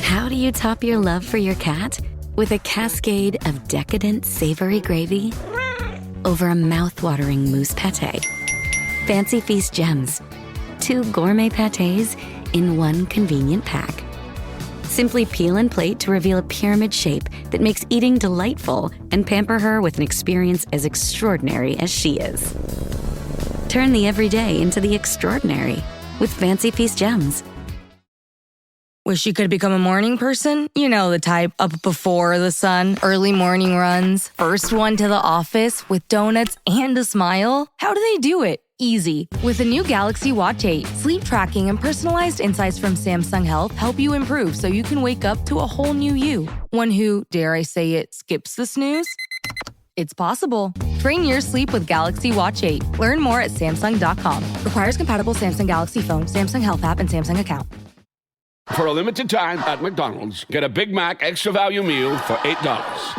How do you top your love for your cat? With a cascade of decadent savory gravy over a mouth-watering mousse pâté. Fancy Feast gems. 2 gourmet pâtés in one convenient pack. Simply peel and plate to reveal a pyramid shape that makes eating delightful and pamper her with an experience as extraordinary as she is. Turn the everyday into the extraordinary with Fancy Feast gems. Wish you could become a morning person? You know the type, up before the sun, early morning runs, first one to the office with donuts and a smile. How do they do it? Easy. With the new Galaxy Watch 8, sleep tracking and personalized insights from Samsung Health help you improve so you can wake up to a whole new you. One who, dare I say it, skips the snooze? It's possible. Train your sleep with Galaxy Watch 8. Learn more at Samsung.com. Requires compatible Samsung Galaxy phone, Samsung Health app, and Samsung account. For a limited time at McDonald's, get a Big Mac extra value meal for $8.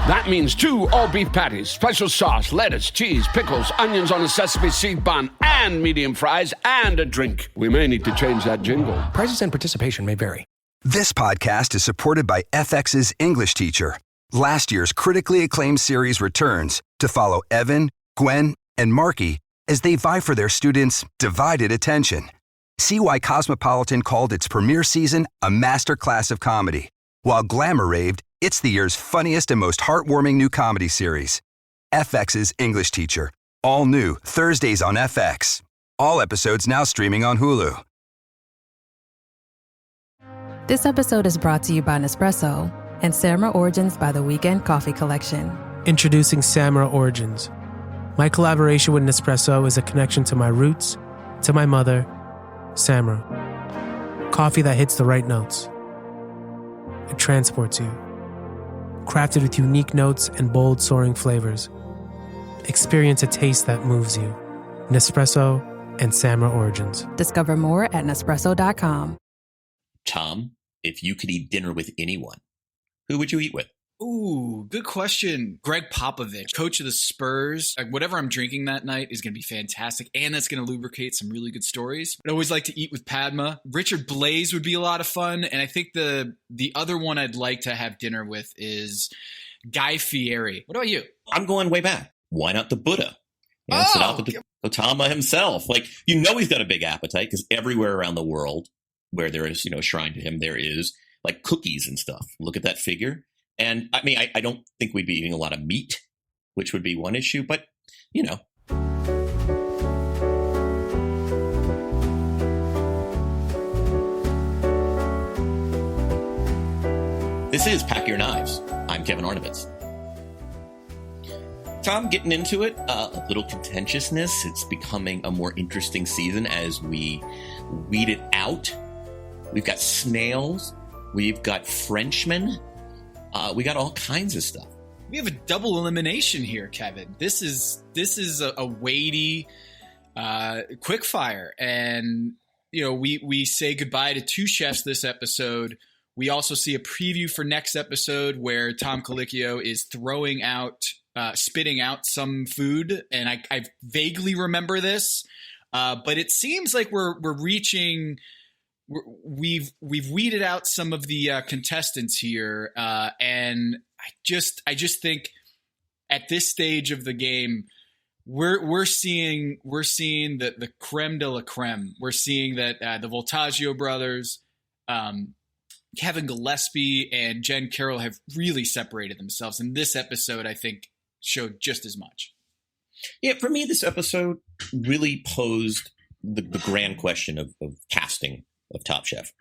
That means 2 all-beef patties, special sauce, lettuce, cheese, pickles, onions on a sesame seed bun, and medium fries, and a drink. We may need to change that jingle. Prices and participation may vary. This podcast is supported by FX's English Teacher. Last year's critically acclaimed series returns to follow Evan, Gwen, and Marky as they vie for their students' divided attention. See why Cosmopolitan called its premiere season a masterclass of comedy, while Glamour raved it's the year's funniest and most heartwarming new comedy series. FX's English Teacher, all new Thursdays on FX. All episodes now streaming on Hulu. This episode is brought to you by Nespresso and Samra Origins by The Weekend Coffee Collection. Introducing Samra Origins. My collaboration with Nespresso is a connection to my roots, to my mother, Samra. Coffee that hits the right notes. It transports you. Crafted with unique notes and bold soaring flavors. Experience a taste that moves you. Nespresso and Samra Origins. Discover more at Nespresso.com. Tom, if you could eat dinner with anyone, who would you eat with? Ooh, good question. Greg Popovich, coach of the Spurs. Like, whatever I'm drinking that night is going to be fantastic, and that's going to lubricate some really good stories. I'd always like to eat with Padma. Richard Blaze would be a lot of fun, and I think the other one I'd like to have dinner with is Guy Fieri. What about you? I'm going way back. Why not the Buddha? Siddhartha Gautama himself. Like, you know he's got a big appetite because everywhere around the world where there is, a shrine to him, there is like cookies and stuff. Look at that figure. And I mean, I don't think we'd be eating a lot of meat, which would be one issue, but, This is Pack Your Knives. I'm Kevin Arnovitz. Tom, getting into it, a little contentiousness. It's becoming a more interesting season as we weed it out. We've got snails. We've got Frenchmen. We got all kinds of stuff. We have a double elimination here, Kevin. This is a weighty quick fire, and we say goodbye to 2 chefs this episode. We also see a preview for next episode where Tom Colicchio is spitting out some food, and I vaguely remember this, but it seems like we're reaching. We've weeded out some of the contestants here, and I just think at this stage of the game, we're seeing the creme de la creme. We're seeing that the Voltaggio brothers, Kevin Gillespie, and Jen Carroll have really separated themselves, and this episode I think showed just as much. Yeah, for me, this episode really posed the grand question of casting of Top Chef.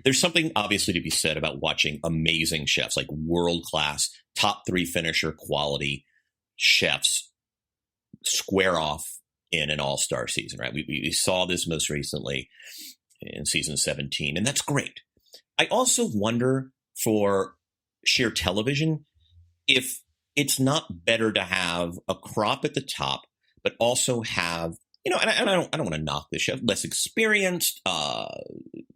There's something obviously to be said about watching amazing chefs, like world-class, top 3 finisher quality chefs square off in an all-star season, right? We saw this most recently in season 17, and that's great. I also wonder for sheer television if it's not better to have a crop at the top, but also have and I don't want to knock this chef, less experienced,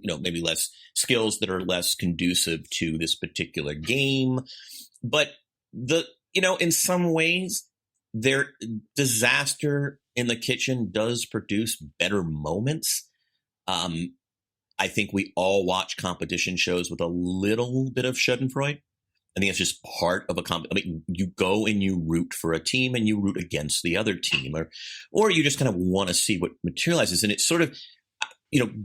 maybe less skills that are less conducive to this particular game. But in some ways, their disaster in the kitchen does produce better moments. I think we all watch competition shows with a little bit of schadenfreude. I think it's just part of I mean, you go and you root for a team and you root against the other team, or you just kind of want to see what materializes. And it's sort of,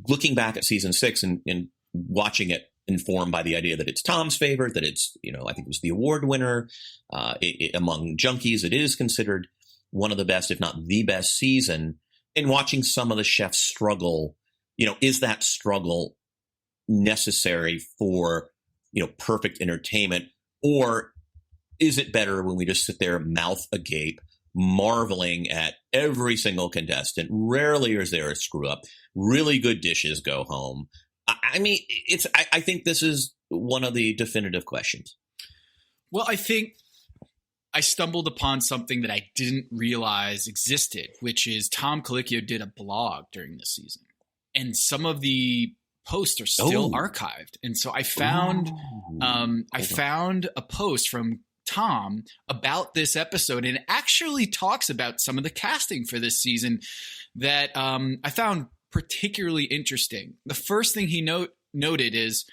looking back at season 6 and watching it informed by the idea that it's Tom's favorite, that it's, I think it was the award winner. Among junkies, it is considered one of the best, if not the best season. And watching some of the chefs struggle, is that struggle necessary for, perfect entertainment? Or is it better when we just sit there mouth agape, marveling at every single contestant? Rarely is there a screw up. Really good dishes go home. I mean, I think this is one of the definitive questions. Well, I think I stumbled upon something that I didn't realize existed, which is Tom Colicchio did a blog during this season. And some of the posts are still archived. And so I found a post from Tom about this episode, and it actually talks about some of the casting for this season that I found particularly interesting. The first thing he noted is,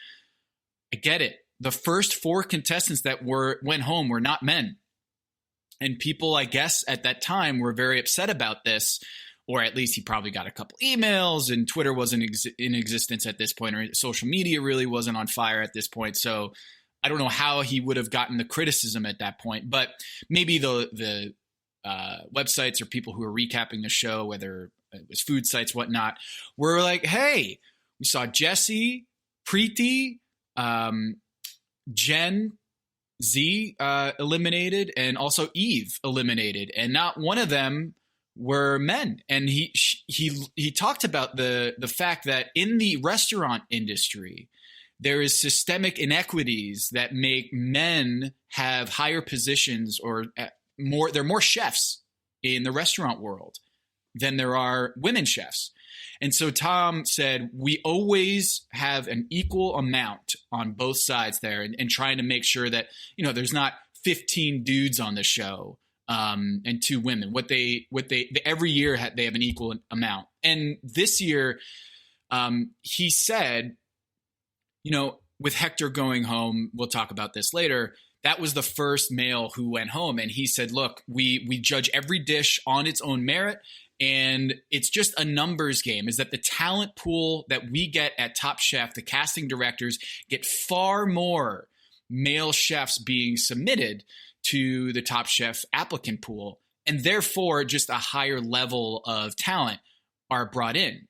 I get it. The first 4 contestants that went home were not men. And people, I guess, at that time were very upset about this, or at least he probably got a couple emails, and Twitter wasn't in existence at this point, or social media really wasn't on fire at this point. So I don't know how he would have gotten the criticism at that point, but maybe the websites or people who are recapping the show, whether it was food sites, whatnot, were like, hey, we saw Jesse, Preeti, Jen, Z eliminated, and also Eve eliminated, and not one of them were men. And he talked about the fact that in the restaurant industry, there is systemic inequities that make men have higher positions, or there are more chefs in the restaurant world than there are women chefs. And so Tom said, we always have an equal amount on both sides there, and trying to make sure that, there's not 15 dudes on the show and 2 women. Every year they have an equal amount. And this year, he said, with Hector going home, we'll talk about this later, that was the first male who went home. And he said, look, we judge every dish on its own merit. And it's just a numbers game, is that the talent pool that we get at Top Chef, the casting directors get far more male chefs being submitted to the Top Chef applicant pool. And therefore, just a higher level of talent are brought in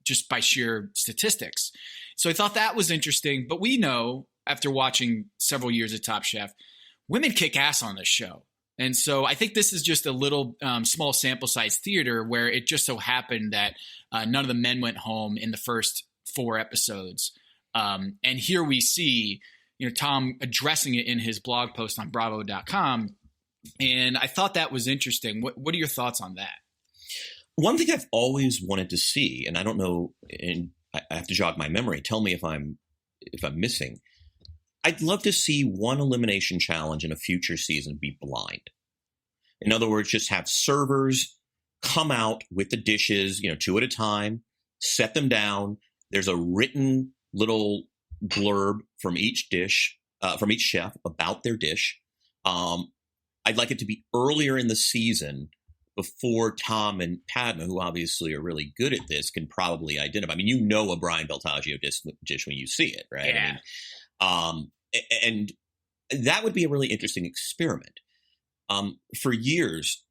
just by sheer statistics. So I thought that was interesting. But we know, after watching several years of Top Chef, women kick ass on this show. And so I think this is just a little small sample size theater where it just so happened that none of the men went home in the first 4 episodes. And here we see, Tom addressing it in his blog post on bravo.com. And I thought that was interesting. What are your thoughts on that? One thing I've always wanted to see, and I don't know, and I have to jog my memory, tell me if I'm missing. I'd love to see one elimination challenge in a future season be blind. In other words, just have servers come out with the dishes, 2 at a time, set them down. There's a written little blurb from each dish, from each chef about their dish. I'd like it to be earlier in the season, before Tom and Padma, who obviously are really good at this, can probably identify. I mean, a Brian Beltaggio dish when you see it, right? Yeah. I mean, and that would be a really interesting experiment. For years,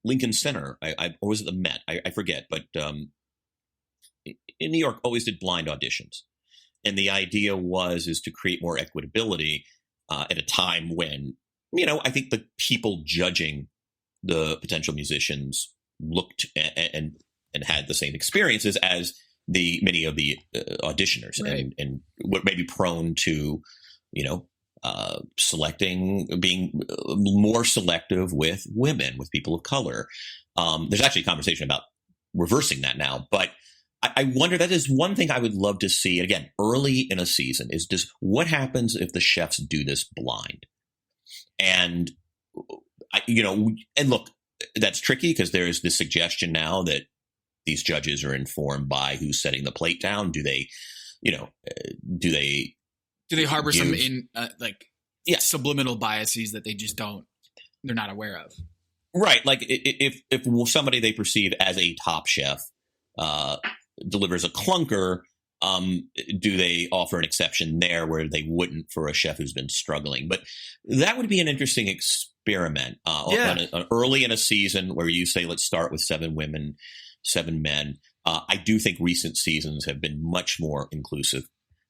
Lincoln Center, or was it the Met? I forget, but in New York, always did blind auditions. And the idea is to create more equitability at a time when, I think the people judging the potential musicians looked and had the same experiences as many of the auditioners, right, and what may be prone to, being more selective with women, with people of color. There's actually a conversation about reversing that now, but I wonder, that is one thing I would love to see, again, early in a season, is just what happens if the chefs do this blind? And, and look, that's tricky because there's this suggestion now that these judges are informed by who's setting the plate down? Do they, do they harbor some subliminal biases that they just they're not aware of? Right. Like if somebody they perceive as a Top Chef delivers a clunker, do they offer an exception there where they wouldn't for a chef who's been struggling? But that would be an interesting experiment early in a season where you say, let's start with 7 women, 7 men. I do think recent seasons have been much more inclusive,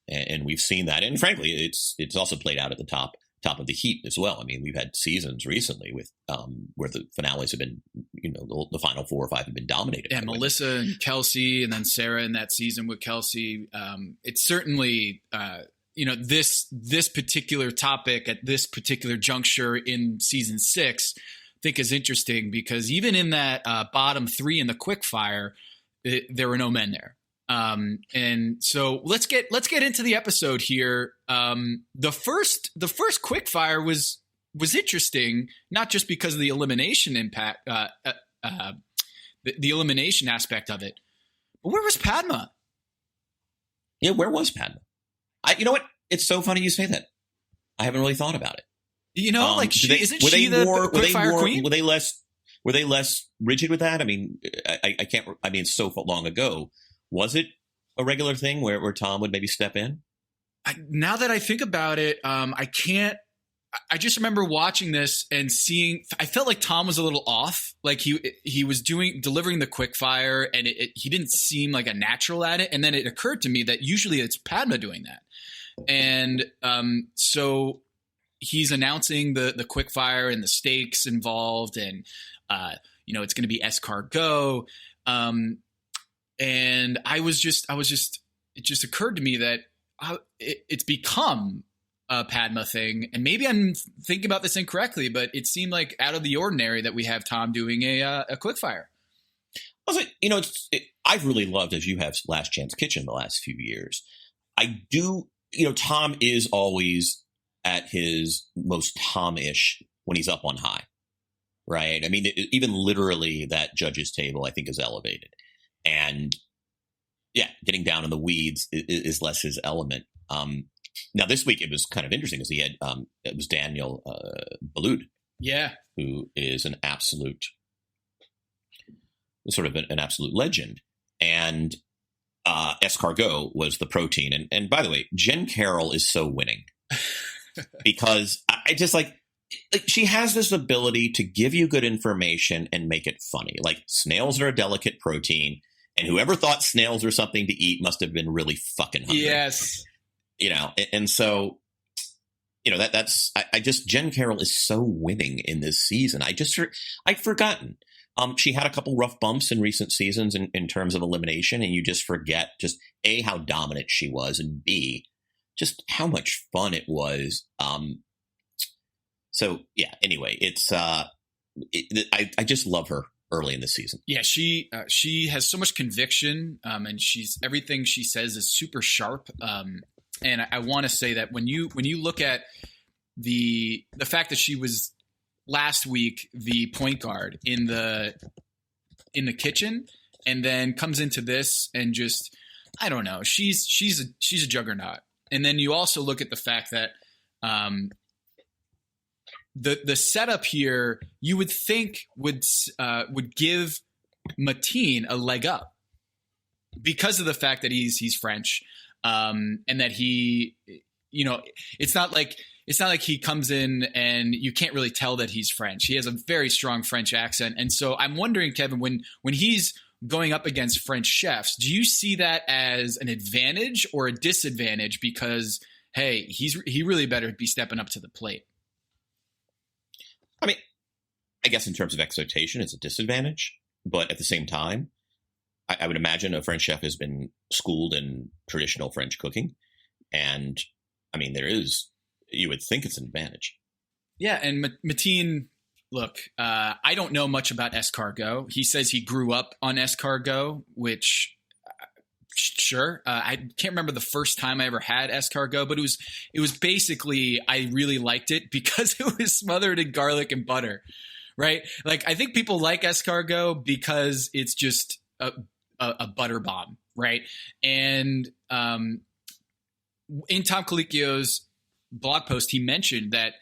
and we've seen that. And frankly, it's also played out at the top of the heat as well. I mean, we've had seasons recently with where the finales have been, the final 4 or 5 have been dominated. Yeah, Melissa and Kelsey, and then Sarah in that season with Kelsey. It's certainly, this particular topic at this particular juncture in season 6, I think is interesting because even in that bottom 3 in the quickfire, there were no men there. And so let's get into the episode here. The first quickfire was interesting, not just because of the elimination impact, the elimination aspect of it, but where was Padma? Yeah, where was Padma? You know what? It's so funny you say that. I haven't really thought about it. Isn't she the quickfire queen? Were they less rigid with that? I mean, I can't. I mean, so long ago. Was it a regular thing where Tom would maybe step in? Now that I think about it, I can't. I just remember watching this and seeing. I felt like Tom was a little off. Like he was delivering the quickfire, and he didn't seem like a natural at it. And then it occurred to me that usually it's Padma doing that, and so he's announcing the quickfire and the stakes involved, and it's going to be escargot. And it just occurred to me that it's become a Padma thing. And maybe I'm thinking about this incorrectly, but it seemed like out of the ordinary that we have Tom doing a quickfire. I've really loved, as you have, Last Chance Kitchen the last few years. I do, Tom is always at his most Tom-ish when he's up on high, right? I mean, even literally that judge's table, I think, is elevated. And yeah, getting down in the weeds is less his element. Now this week it was kind of interesting because he had it was Daniel Boulud, who is an absolute legend, and escargot was the protein. And by the way, Jen Carroll is so winning because I just like she has this ability to give you good information and make it funny. Like, snails are a delicate protein. And whoever thought snails were something to eat must have been really fucking hungry. Yes. And so, Jen Carroll is so winning in this season. I'd forgotten. She had a couple rough bumps in recent seasons in terms of elimination, and you just forget just A, how dominant she was, and B, just how much fun it was. So yeah, anyway, I just love her early in the season. Yeah, she has so much conviction, and everything she says is super sharp. And I want to say that when you look at the fact that she was last week the point guard in the kitchen, and then comes into this and just, I don't know, she's a juggernaut. And then you also look at the fact that the setup here, you would think would give Mateen a leg up because of the fact that he's French, and that he, it's not like he comes in and you can't really tell that he's French. He has a very strong French accent, and so I'm wondering, Kevin, when he's going up against French chefs, do you see that as an advantage or a disadvantage? Because hey, he really better be stepping up to the plate. I mean, I guess in terms of expectation, it's a disadvantage. But at the same time, I would imagine a French chef has been schooled in traditional French cooking. And I mean, you would think it's an advantage. Yeah. And Mateen, look, I don't know much about escargot. He says he grew up on escargot, which sure. I can't remember the first time I ever had escargot, but it was basically, I really liked it because it was smothered in garlic and butter, right? Like, I think people like escargot because it's just a butter bomb, right? And in Tom Colicchio's blog post, he mentioned that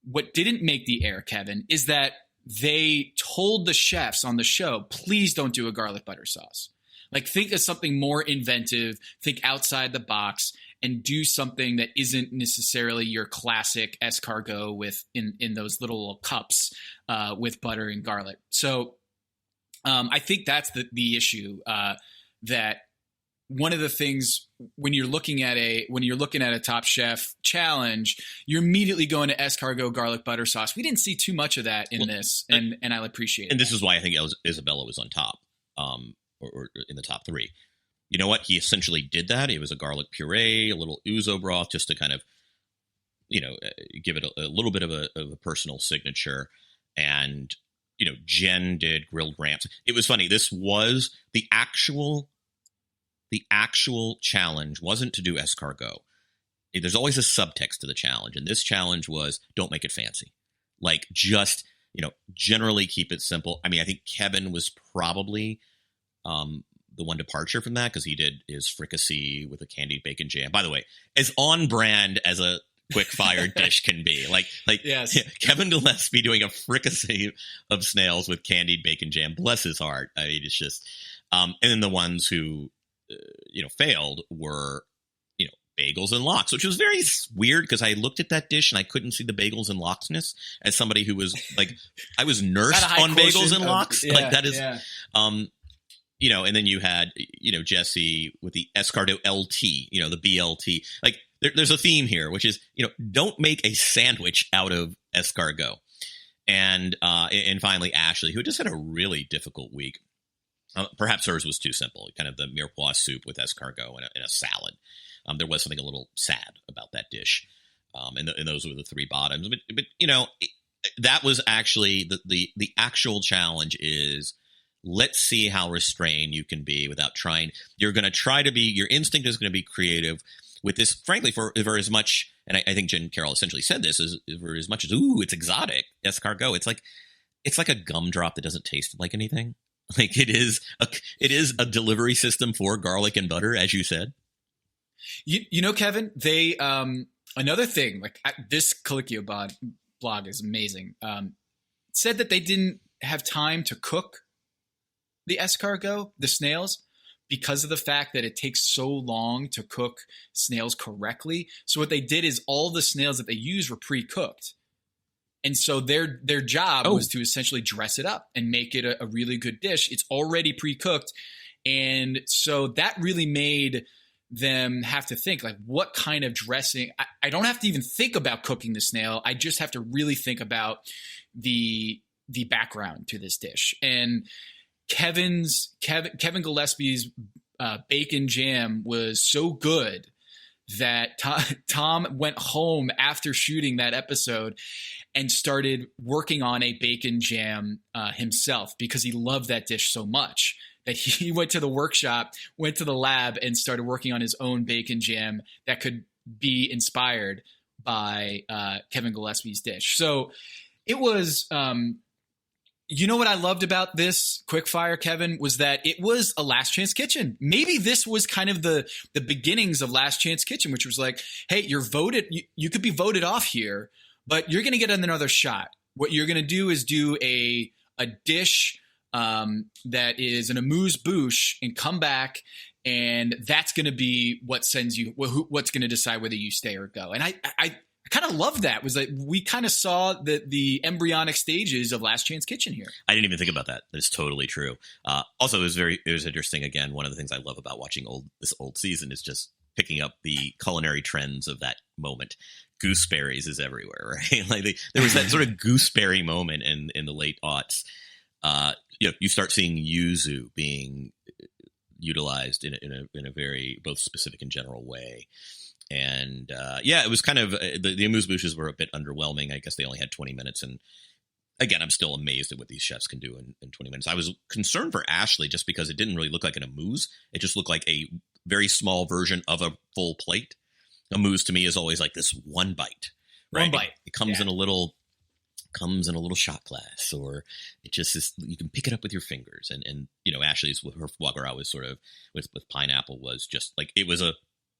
what didn't make the air, Kevin, is that they told the chefs on the show, please don't do a garlic butter sauce. Like, think of something more inventive, think outside the box, and do something that isn't necessarily your classic escargot with in those little cups with butter and garlic. So I think that's the issue, that one of the things when you're looking at a Top Chef challenge, you're immediately going to escargot garlic butter sauce. We didn't see too much of that in this, and I appreciate it. And this is why I think Isabella was on top, or in the top 3. You know what? He essentially did that. It was a garlic puree, a little ouzo broth, just to kind of, give it a little bit of a personal signature. And, Jen did grilled ramps. It was funny. This was the actual challenge wasn't to do escargot. There's always a subtext to the challenge. And this challenge was, don't make it fancy. Like, just, generally keep it simple. I mean, I think Kevin was probably the one departure from that, because he did his fricassee with a candied bacon jam. By the way, as on brand as a quick fire dish can be. Like yes. Kevin Gillespie doing a fricassee of snails with candied bacon jam. Bless his heart. I mean, it's just, and then the ones who, failed were, bagels and lox, which was very weird because I looked at that dish and I couldn't see the bagels and loxness as somebody who was like, I was nursed on bagels and lox. Like that is, and then you had, Jesse with the escargot LT, the BLT. Like there's a theme here, which is, don't make a sandwich out of escargot. And finally, Ashley, who just had a really difficult week. Perhaps hers was too simple, kind of the mirepoix soup with escargot and a salad. There was something a little sad about that dish. And those were the 3 bottoms. But that was actually the actual challenge is, let's see how restrained you can be without trying. You're going to try to be, your instinct is going to be creative with this, frankly, for as much, and I think Jen Carroll essentially said this, is for as much as, it's exotic, escargot. It's like a gumdrop that doesn't taste like anything. Like it is a delivery system for garlic and butter, as you said. Kevin, they, another thing, like this Colicchio blog is amazing. Said that they didn't have time to cook the escargot, the snails, because of the fact that it takes so long to cook snails correctly. So what they did is all the snails that they used were pre-cooked. And so their job was to essentially dress it up and make it a really good dish. It's already pre-cooked. And so that really made them have to think, like, what kind of dressing? I don't have to even think about cooking the snail. I just have to really think about the background to this dish. And Kevin Gillespie's bacon jam was so good that Tom went home after shooting that episode and started working on a bacon jam himself, because he loved that dish so much that he went to the workshop, went to the lab, and started working on his own bacon jam that could be inspired by Kevin Gillespie's dish. So it was, what I loved about this quickfire, Kevin, was that it was a Last Chance Kitchen. Maybe this was kind of the beginnings of Last Chance Kitchen, which was like, hey, you're voted, you could be voted off here, but you're going to get another shot. What you're going to do is do a dish that is an amuse-bouche and come back, and that's going to be what sends you, what's going to decide whether you stay or go. And I kind of loved that. Was that we kind of saw the embryonic stages of Last Chance Kitchen here. I didn't even think about that. That's totally true. Also, it was interesting. Again, one of the things I love about watching this old season is just picking up the culinary trends of that moment. Gooseberries is everywhere, right? Like there was that sort of gooseberry moment in the late aughts. You start seeing yuzu being utilized in a very both specific and general way. And it was kind of the amuse-bouches were a bit underwhelming. I guess they only had 20 minutes. And again, I'm still amazed at what these chefs can do in 20 minutes. I was concerned for Ashley just because it didn't really look like an amuse. It just looked like a very small version of a full plate. Amuse to me is always like this one bite. Right? One bite. It comes in a little comes in a little shot glass, or it just is, you can pick it up with your fingers. And you know, Ashley's, her foie gras was sort of with pineapple was just like, it was a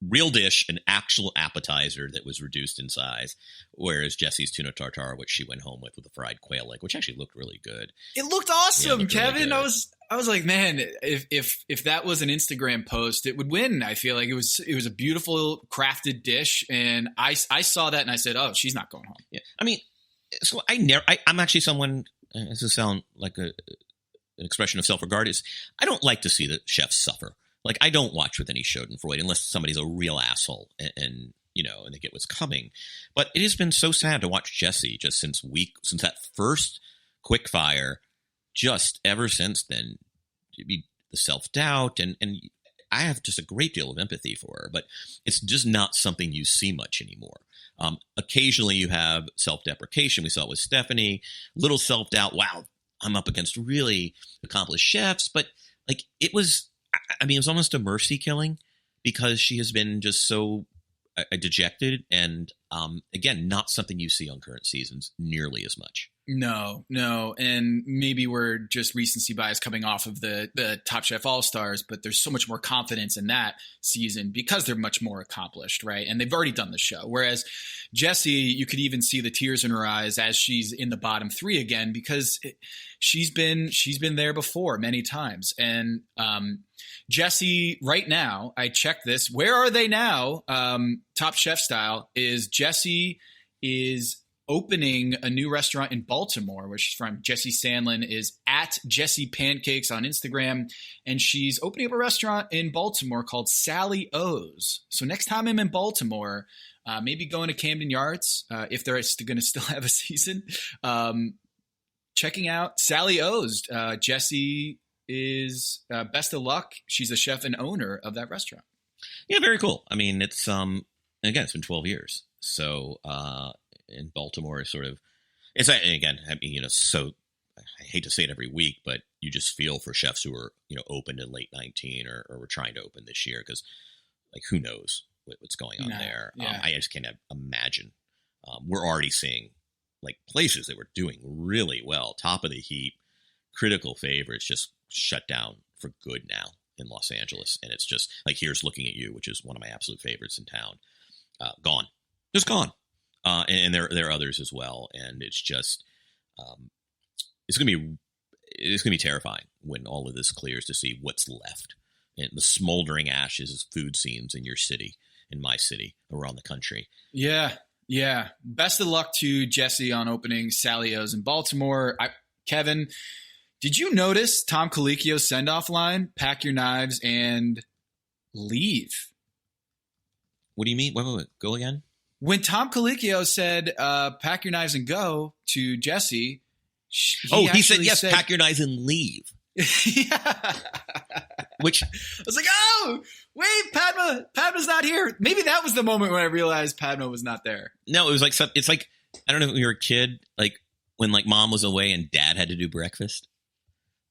real dish, an actual appetizer that was reduced in size, whereas Jesse's tuna tartare, which she went home with a fried quail leg, which actually looked really good. It looked awesome, it looked Kevin. really I was like, man, if that was an Instagram post, it would win. I feel like it was a beautiful crafted dish, and I saw that and I said, oh, she's not going home. Yeah, I mean, so I'm actually someone. This will sound like an expression of self-regard. Is I don't like to see the chefs suffer. Like, I don't watch with any Schadenfreude unless somebody's a real asshole and you know, and they get what's coming. But it has been so sad to watch Jesse just since that first quick fire, just ever since then, the self-doubt, and I have just a great deal of empathy for her, but it's just not something you see much anymore. Occasionally you have self-deprecation. We saw it with Stephanie, little self-doubt. Wow, I'm up against really accomplished chefs, but like it was almost a mercy killing because she has been just so dejected, and again, not something you see on current seasons nearly as much. No, and maybe we're just recency bias coming off of the Top Chef All-Stars, but there's so much more confidence in that season because they're much more accomplished, right? And they've already done the show. Whereas Jessie, you could even see the tears in her eyes as she's in the bottom three again because she's been there before many times. And Jessie, right now, I checked this. Where are they now? Top Chef style is Jessie is opening a new restaurant in Baltimore, where she's from. Jessie Sandlin is at Jessie Pancakes on Instagram, and she's opening up a restaurant in Baltimore called Sally O's. So next time I'm in Baltimore, maybe going to Camden Yards, if they're going to still have a season, checking out Sally O's. Jessie is best of luck. She's the chef and owner of that restaurant. Yeah, very cool. I mean, it's again, it's been 12 years. So in Baltimore is sort of, it's again, I mean, you know, so I hate to say it every week, but you just feel for chefs who are, you know, opened in late 19 or were trying to open this year, because like, who knows what's going on there. Yeah. I just can't imagine. We're already seeing like places that were doing really well, top of the heap, critical favorites, just shut down for good now in Los Angeles. And it's just like, Here's Looking at You, which is one of my absolute favorites in town. Gone, just gone. And there are others as well. And it's just, it's going to be terrifying when all of this clears to see what's left and the smoldering ashes of food scenes in your city, in my city, around the country. Yeah. Best of luck to Jessie on opening Sally O's in Baltimore. Kevin, did you notice Tom Colicchio's send-off line? Pack your knives and leave. What do you mean? Wait, go again? When Tom Colicchio said, pack your knives and go to Jessie, he said, yes, pack your knives and leave. Yeah. Which I was like, oh, wait, Padma's not here. Maybe that was the moment when I realized Padma was not there. No, it was like, it's like, I don't know, when you were a kid, like when like mom was away and dad had to do breakfast,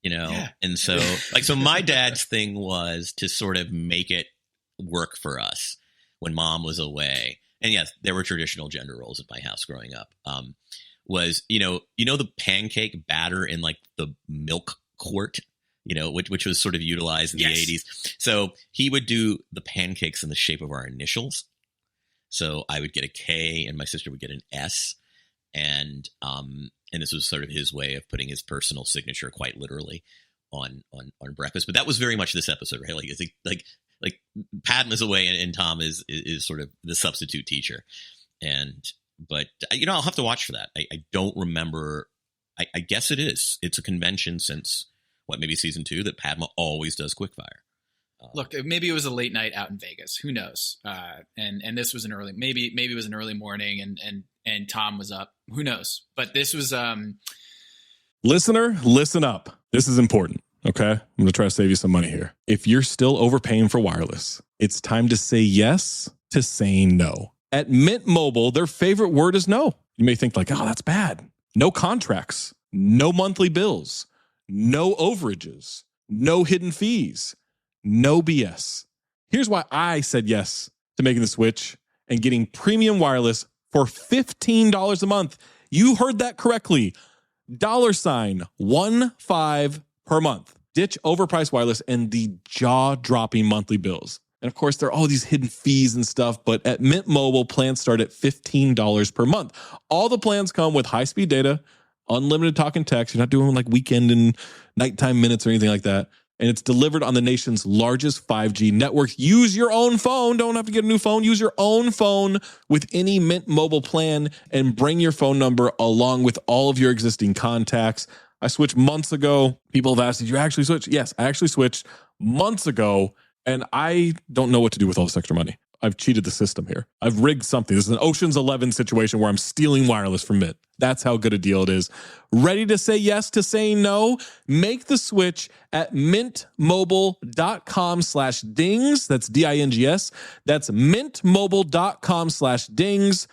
you know? Yeah. And so like, so my dad's thing was to sort of make it work for us when mom was away. And yes, there were traditional gender roles at my house growing up. Was, you know the pancake batter in like the milk quart, you know, which was sort of utilized in the 80s. So he would do the pancakes in the shape of our initials. So I would get a K and my sister would get an S. And this was sort of his way of putting his personal signature, quite literally, on breakfast. But that was very much this episode, right? Like Padma's away and Tom is sort of the substitute teacher. But you know, I'll have to watch for that. I don't remember. I guess it is. It's a convention since maybe season 2 that Padma always does quickfire. Look, maybe it was a late night out in Vegas. Who knows? And this was an early, maybe it was an early morning and Tom was up. Who knows? But this was Listener, listen up. This is important. Okay, I'm going to try to save you some money here. If you're still overpaying for wireless, it's time to say yes to saying no. At Mint Mobile, their favorite word is no. You may think like, oh, that's bad. No contracts, no monthly bills, no overages, no hidden fees, no BS. Here's why I said yes to making the switch and getting premium wireless for $15 a month. You heard that correctly. $15 per month. Ditch overpriced wireless and the jaw-dropping monthly bills. And of course, there are all these hidden fees and stuff, but at Mint Mobile, plans start at $15 per month. All the plans come with high-speed data, unlimited talk and text. You're not doing like weekend and nighttime minutes or anything like that. And it's delivered on the nation's largest 5G network. Use your own phone. Don't have to get a new phone. Use your own phone with any Mint Mobile plan and bring your phone number along with all of your existing contacts. I switched months ago. People have asked, did you actually switch? Yes, I actually switched months ago, and I don't know what to do with all this extra money. I've cheated the system here. I've rigged something. This is an Ocean's 11 situation where I'm stealing wireless from Mint. That's how good a deal it is. Ready to say yes to saying no? Make the switch at mintmobile.com/dings. That's DINGS. That's mintmobile.com/dings.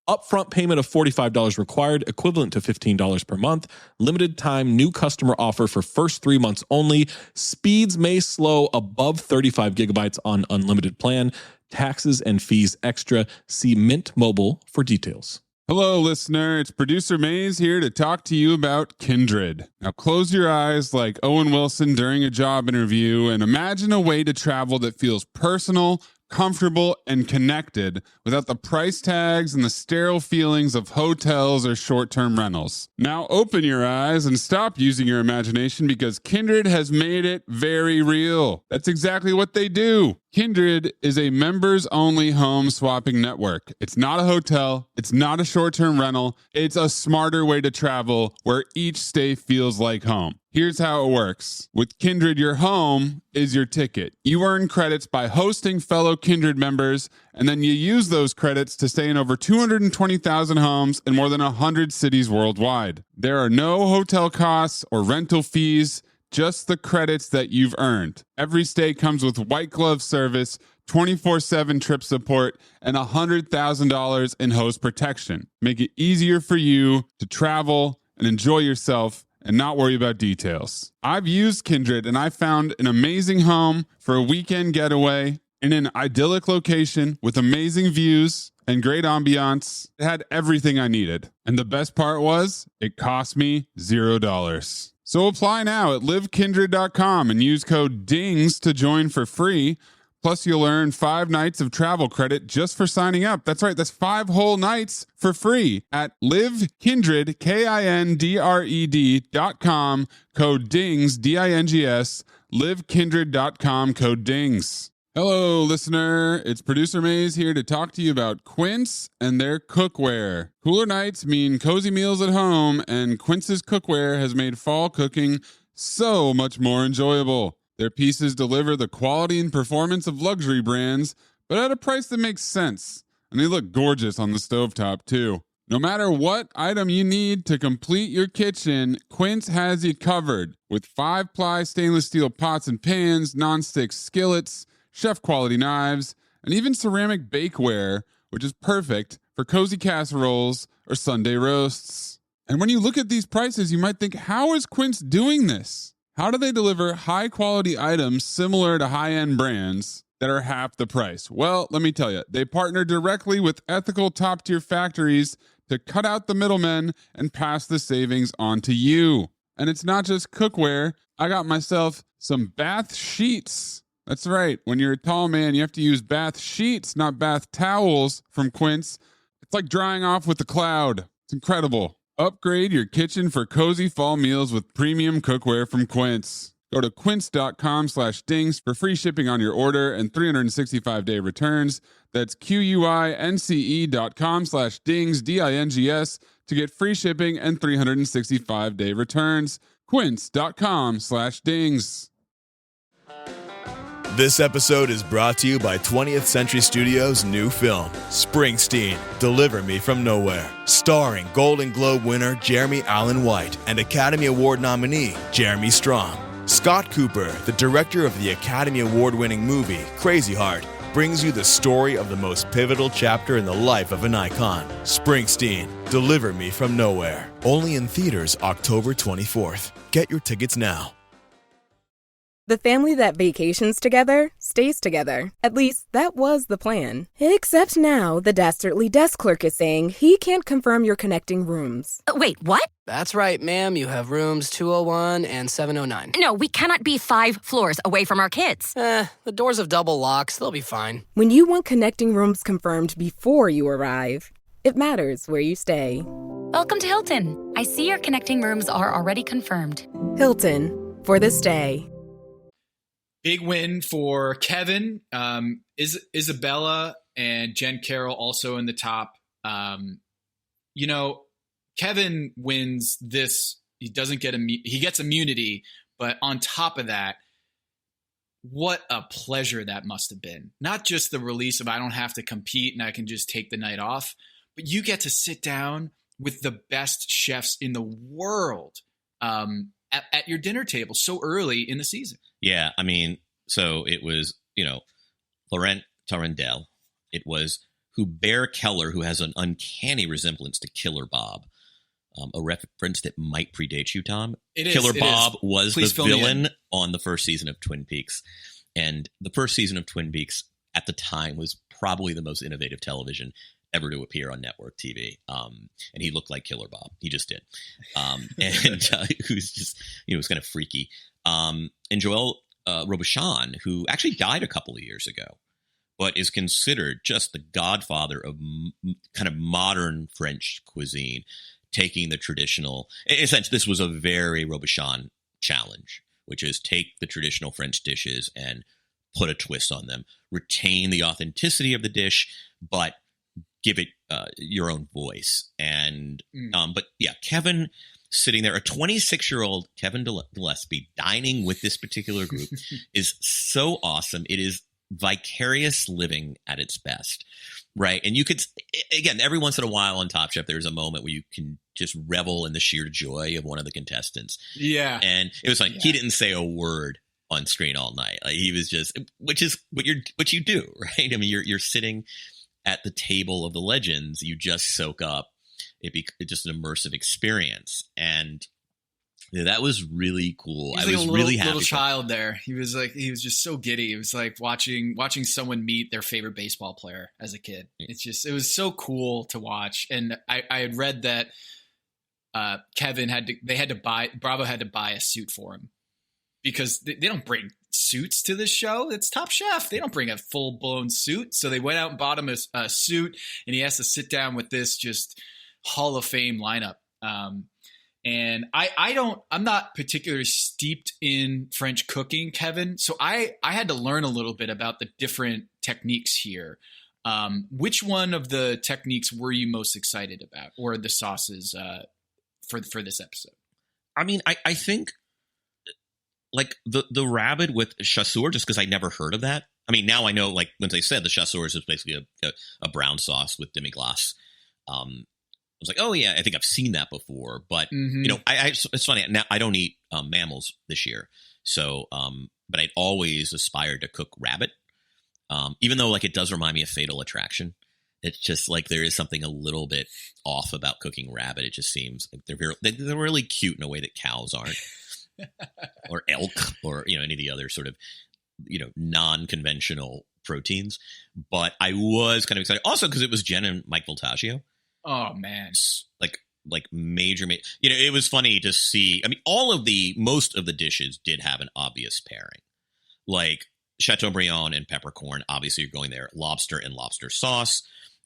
Upfront payment of $45 required, equivalent to $15 per month. Limited time new customer offer for first 3 months only. Speeds may slow above 35 gigabytes on unlimited plan. Taxes and fees extra. See Mint Mobile for details. Hello, listener. It's producer Maze here to talk to you about Kindred. Now, close your eyes like Owen Wilson during a job interview and imagine a way to travel that feels personal, comfortable, and connected without the price tags and the sterile feelings of hotels or short-term rentals. Now open your eyes and stop using your imagination because Kindred has made it very real. That's exactly what they do. Kindred is a members-only home swapping network. It's not a hotel. It's not a short-term rental. It's a smarter way to travel where each stay feels like home. Here's how it works. With Kindred, your home is your ticket. You earn credits by hosting fellow Kindred members, and then you use those credits to stay in over 220,000 homes in more than 100 cities worldwide. There are no hotel costs or rental fees, just the credits that you've earned. Every stay comes with white glove service, 24/7 trip support, and $100,000 in host protection. Make it easier for you to travel and enjoy yourself and not worry about details. I've used Kindred and I found an amazing home for a weekend getaway in an idyllic location with amazing views and great ambiance. It had everything I needed. And the best part was, it cost me $0. So apply now at livekindred.com and use code DINGS to join for free. Plus, you'll earn 5 nights of travel credit just for signing up. That's right, that's 5 whole nights for free at livekindred, KINDRED.com, code DINGS, DINGS, livekindred.com, code DINGS. Hello, listener. It's producer Maze here to talk to you about Quince and their cookware. Cooler nights mean cozy meals at home, and Quince's cookware has made fall cooking so much more enjoyable. Their pieces deliver the quality and performance of luxury brands, but at a price that makes sense. And they look gorgeous on the stovetop, too. No matter what item you need to complete your kitchen, Quince has you covered. With 5-ply stainless steel pots and pans, nonstick skillets, chef-quality knives, and even ceramic bakeware, which is perfect for cozy casseroles or Sunday roasts. And when you look at these prices, you might think, how is Quince doing this? How do they deliver high-quality items similar to high-end brands that are half the price? Well, let me tell you, they partner directly with ethical top-tier factories to cut out the middlemen and pass the savings on to you. And it's not just cookware. I got myself some bath sheets. That's right. When you're a tall man, you have to use bath sheets, not bath towels from Quince. It's like drying off with a cloud. It's incredible. Upgrade your kitchen for cozy fall meals with premium cookware from Quince. Go to quince.com/dings for free shipping on your order and 365-day returns. That's QUINCE.com/dings, DINGS, to get free shipping and 365-day returns. Quince.com/dings. This episode is brought to you by 20th Century Studios' new film, Springsteen, Deliver Me From Nowhere, starring Golden Globe winner Jeremy Allen White and Academy Award nominee Jeremy Strong. Scott Cooper, the director of the Academy Award-winning movie Crazy Heart, brings you the story of the most pivotal chapter in the life of an icon. Springsteen, Deliver Me From Nowhere. Only in theaters October 24th. Get your tickets now. The family that vacations together stays together. At least, that was the plan. Except now, the dastardly desk clerk is saying he can't confirm your connecting rooms. Wait, what? That's right, ma'am. You have rooms 201 and 709. No, we cannot be 5 floors away from our kids. The doors have double locks. They'll be fine. When you want connecting rooms confirmed before you arrive, it matters where you stay. Welcome to Hilton. I see your connecting rooms are already confirmed. Hilton, for the stay. Big win for Kevin. Isabella and Jen Carroll also in the top. Kevin wins this. He doesn't get he gets immunity, but on top of that, what a pleasure that must have been. Not just the release of I don't have to compete and I can just take the night off, but you get to sit down with the best chefs in the world at your dinner table so early in the season. Yeah, I mean, so it was, Laurent Tarendel. It was Hubert Keller, who has an uncanny resemblance to Killer Bob. A reference that might predate you, Tom. Killer Bob was the villain on the first season of Twin Peaks. And the first season of Twin Peaks at the time was probably the most innovative television ever to appear on network TV. And he looked like Killer Bob. He just did. Who's just, was kind of freaky. And Joel Robuchon, who actually died a couple of years ago, but is considered just the godfather of kind of modern French cuisine, taking the traditional, in a sense, this was a very Robuchon challenge, which is take the traditional French dishes and put a twist on them, retain the authenticity of the dish, but give it your own voice. And, but yeah, Kevin sitting there, a 26-year-old Kevin Gillespie dining with this particular group is so awesome. It is vicarious living at its best, right? And you could, again, every once in a while on Top Chef, there's a moment where you can just revel in the sheer joy of one of the contestants. Yeah. And it was like, he didn't say a word on screen all night. Like he was just, which is what you do, right? I mean, you're sitting at the table of the legends. You just soak up. It's just an immersive experience. And that was really cool. I was really happy. Little child there. He was just so giddy. It was like watching someone meet their favorite baseball player as a kid. It was so cool to watch. And I had read that Kevin Bravo had to buy a suit for him because they don't bring suits to this show. It's Top Chef. They don't bring a full blown suit. So they went out and bought him a suit, and he has to sit down with this just Hall of Fame lineup. And I'm not particularly steeped in French cooking, Kevin. So I had to learn a little bit about the different techniques here. Which one of the techniques were you most excited about, or the sauces for this episode? I mean, I think like the rabbit with chasseur, just because I never heard of that. I mean, now I know, like when they said the chasseur is basically a brown sauce with demi-glace. I was like, oh yeah, I think I've seen that before, but it's funny. Now I don't eat mammals this year, so but I'd always aspired to cook rabbit, even though like it does remind me of Fatal Attraction. It's just like there is something a little bit off about cooking rabbit. It just seems like they're really cute in a way that cows aren't, or elk, or any of the other sort of non-conventional proteins. But I was kind of excited also because it was Jen and Mike Voltaggio. Oh man, like major. It was funny to see. I mean, most of the dishes did have an obvious pairing, like Chateaubriand and peppercorn. Obviously, you're going there. Lobster and lobster sauce.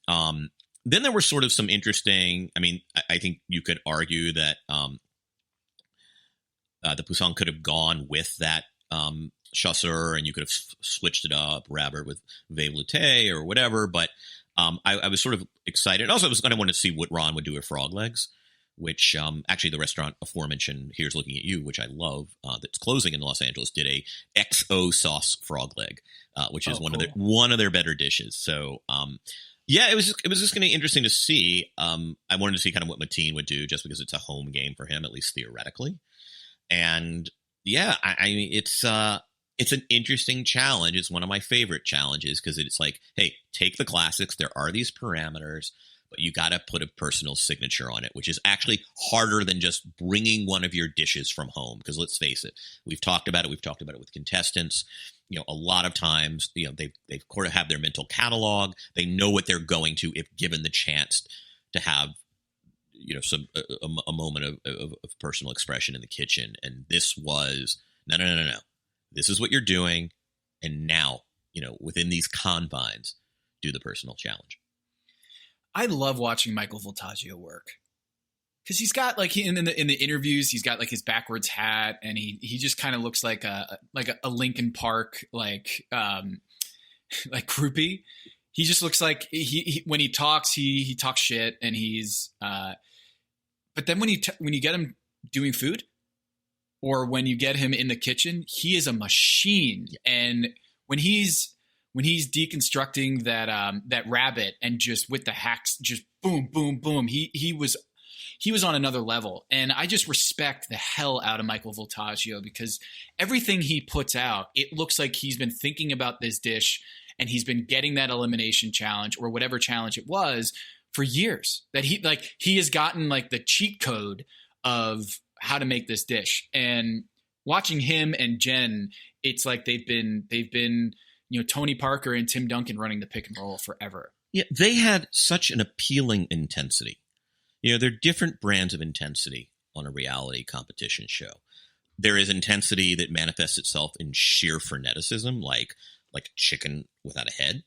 Then there were sort of some interesting. I mean, I think you could argue that the poisson could have gone with that chasseur, and you could have switched it up, rabbit with velouté or whatever, but. I was sort of excited. Also, I wanted to see what Ron would do with frog legs, which actually the restaurant aforementioned, Here's Looking at You, which I love, that's closing in Los Angeles, did a XO sauce frog leg, which is one of their better dishes. So, it was just going to be interesting to see. I wanted to see kind of what Mateen would do, just because it's a home game for him, at least theoretically. And yeah, I mean, it's an interesting challenge. It's one of my favorite challenges because it's like, hey, take the classics. There are these parameters, but you got to put a personal signature on it, which is actually harder than just bringing one of your dishes from home. Because let's face it, we've talked about it with contestants. A lot of times, they've sort of have their mental catalog. They know what they're going to if given the chance to have, a moment of personal expression in the kitchen. And this was, no. This is what you're doing. And now, within these confines, do the personal challenge. I love watching Michael Voltaggio work. Because he's got in the interviews, he's got like his backwards hat, and he just kind of looks like a Linkin Park groupie. He just looks like he when he talks shit, and he's but then when you get him doing food, or when you get him in the kitchen, he is a machine. And when he's deconstructing that rabbit and just with the hacks, just boom, boom, boom, he was on another level. And I just respect the hell out of Michael Voltaggio, because everything he puts out, it looks like he's been thinking about this dish and he's been getting that elimination challenge or whatever challenge it was for years. That he has gotten like the cheat code of how to make this dish. And watching him and Jen, it's like they've been Tony Parker and Tim Duncan running the pick and roll forever. Yeah, they had such an appealing intensity. There are different brands of intensity on a reality competition show. There is intensity that manifests itself in sheer freneticism, like chicken without a head.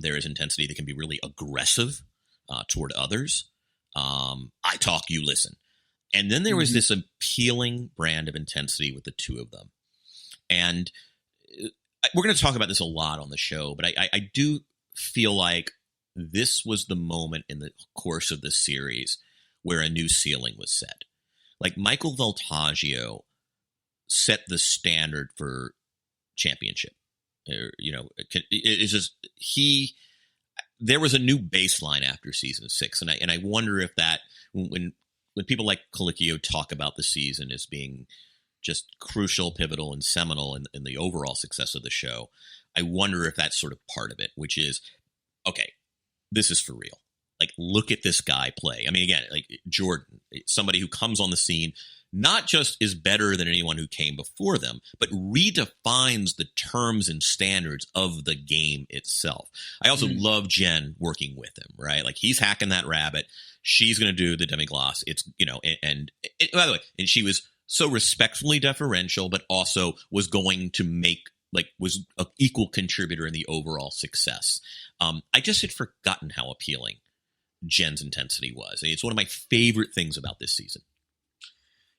There is intensity that can be really aggressive toward others. I talk, you listen. And then there was this appealing brand of intensity with the two of them. And we're going to talk about this a lot on the show, but I do feel like this was the moment in the course of the series where a new ceiling was set. Like Michael Voltaggio set the standard for championship. It's just there was a new baseline after season 6, and I wonder if that when people like Colicchio talk about the season as being just crucial, pivotal, and seminal in the overall success of the show, I wonder if that's sort of part of it, which is, okay, this is for real. Like, look at this guy play. I mean, again, like Jordan, somebody who comes on the scene, not just is better than anyone who came before them, but redefines the terms and standards of the game itself. I also love Jen working with him, right? Like, he's hacking that rabbit. She's going to do the demi-glace. It's, and by the way, and she was so respectfully deferential, but also was going to was an equal contributor in the overall success. I just had forgotten how appealing Jen's intensity was. It's one of my favorite things about this season.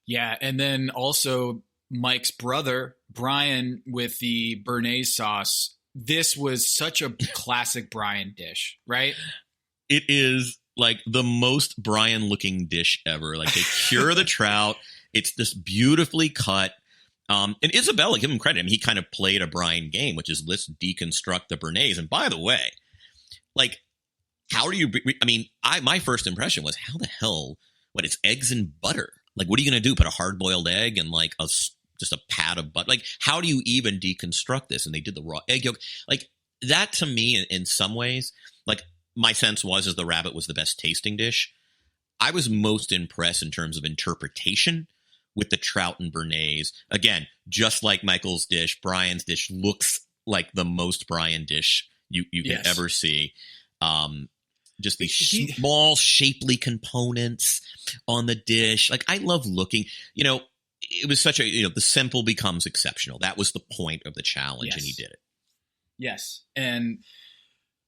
Yeah, and then also Mike's brother, Brian, with the béarnaise sauce. This was such a classic Brian dish, right? It is like the most Brian-looking dish ever. Like, they cure the trout. It's this beautifully cut. And Isabella, give him credit. I mean, he kind of played a Brian game, which is let's deconstruct the béarnaise. And by the way, like, how do you? I mean, my first impression was, how the hell? What? It's eggs and butter. Like, what are you going to do? Put a hard-boiled egg and like just a pat of butter? Like, how do you even deconstruct this? And they did the raw egg yolk. Like, that to me, in some ways, like, my sense was the rabbit was the best tasting dish. I was most impressed in terms of interpretation with the trout and béarnaise. Again, just like Michael's dish, Brian's dish looks like the most Brian dish you can ever see. Just these small, shapely components on the dish. Like, I love looking, it was such a, the simple becomes exceptional. That was the point of the challenge, and he did it. Yes. And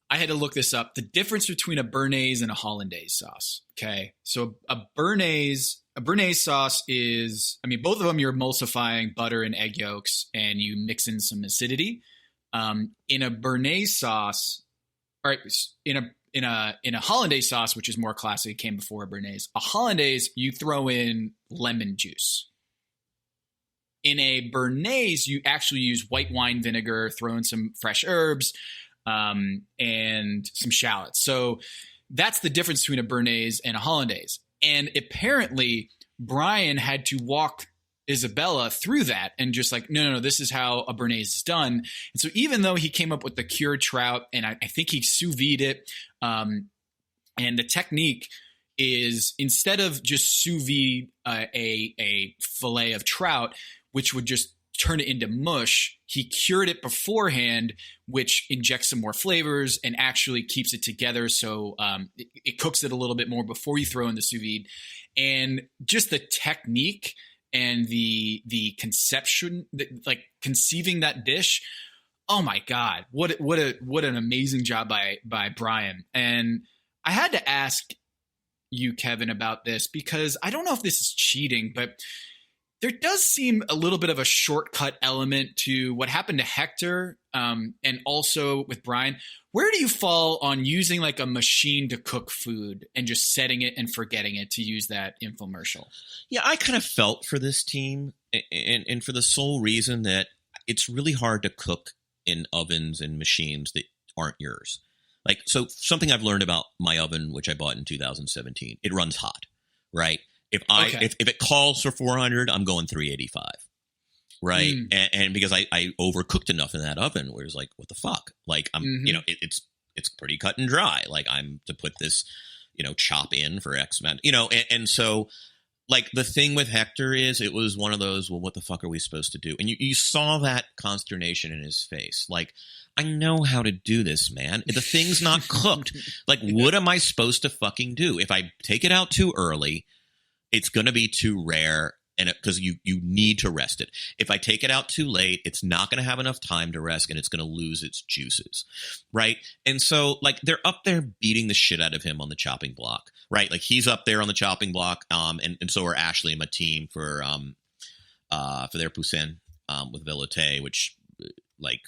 I had to look this up. The difference between a béarnaise and a hollandaise sauce. Okay. So a béarnaise sauce is, I mean, both of them, you're emulsifying butter and egg yolks and you mix in some acidity. In a béarnaise sauce, all right, in a hollandaise sauce, which is more classic, it came before a béarnaise. A hollandaise, you throw in lemon juice. In a béarnaise, you actually use white wine vinegar, throw in some fresh herbs, and some shallots. So that's the difference between a béarnaise and a hollandaise. And apparently, Brian had to walk Isabella through that and just like, no, this is how a béarnaise is done. And so even though he came up with the cured trout, and I think he sous vide it, And the technique is, instead of just sous vide a fillet of trout, which would just turn it into mush, he cured it beforehand, which injects some more flavors and actually keeps it together. So it cooks it a little bit more before you throw in the sous vide. And just the technique and the conception, like conceiving that dish. Oh my God, what an amazing job by Brian. And I had to ask you, Kevin, about this, because I don't know if this is cheating, but there does seem a little bit of a shortcut element to what happened to Hector, and also with Brian. Where do you fall on using like a machine to cook food and just setting it and forgetting it, to use that infomercial? Yeah, I kind of felt for this team, and for the sole reason that it's really hard to cook in ovens and machines that aren't yours. Like, so something I've learned about my oven, which I bought in 2017, it runs hot, right? If it calls for 400, I'm going 385, right? And because I overcooked enough in that oven, where it's like, what the fuck? Like, I'm, it's pretty cut and dry. Like, I'm to put this, chop in for X amount, and so, like, the thing with Hector is, it was one of those, well, what the fuck are we supposed to do? And you saw that consternation in his face. Like, I know how to do this, man. The thing's not cooked. Like, what am I supposed to fucking do? If I take it out too early, it's going to be too rare, and because you need to rest it. If I take it out too late, it's not going to have enough time to rest, and it's going to lose its juices, right? And so, like, they're up there beating the shit out of him on the chopping block, right? Like, he's up there on the chopping block, and so are Ashley and my team for their poussin with velouté, which, like,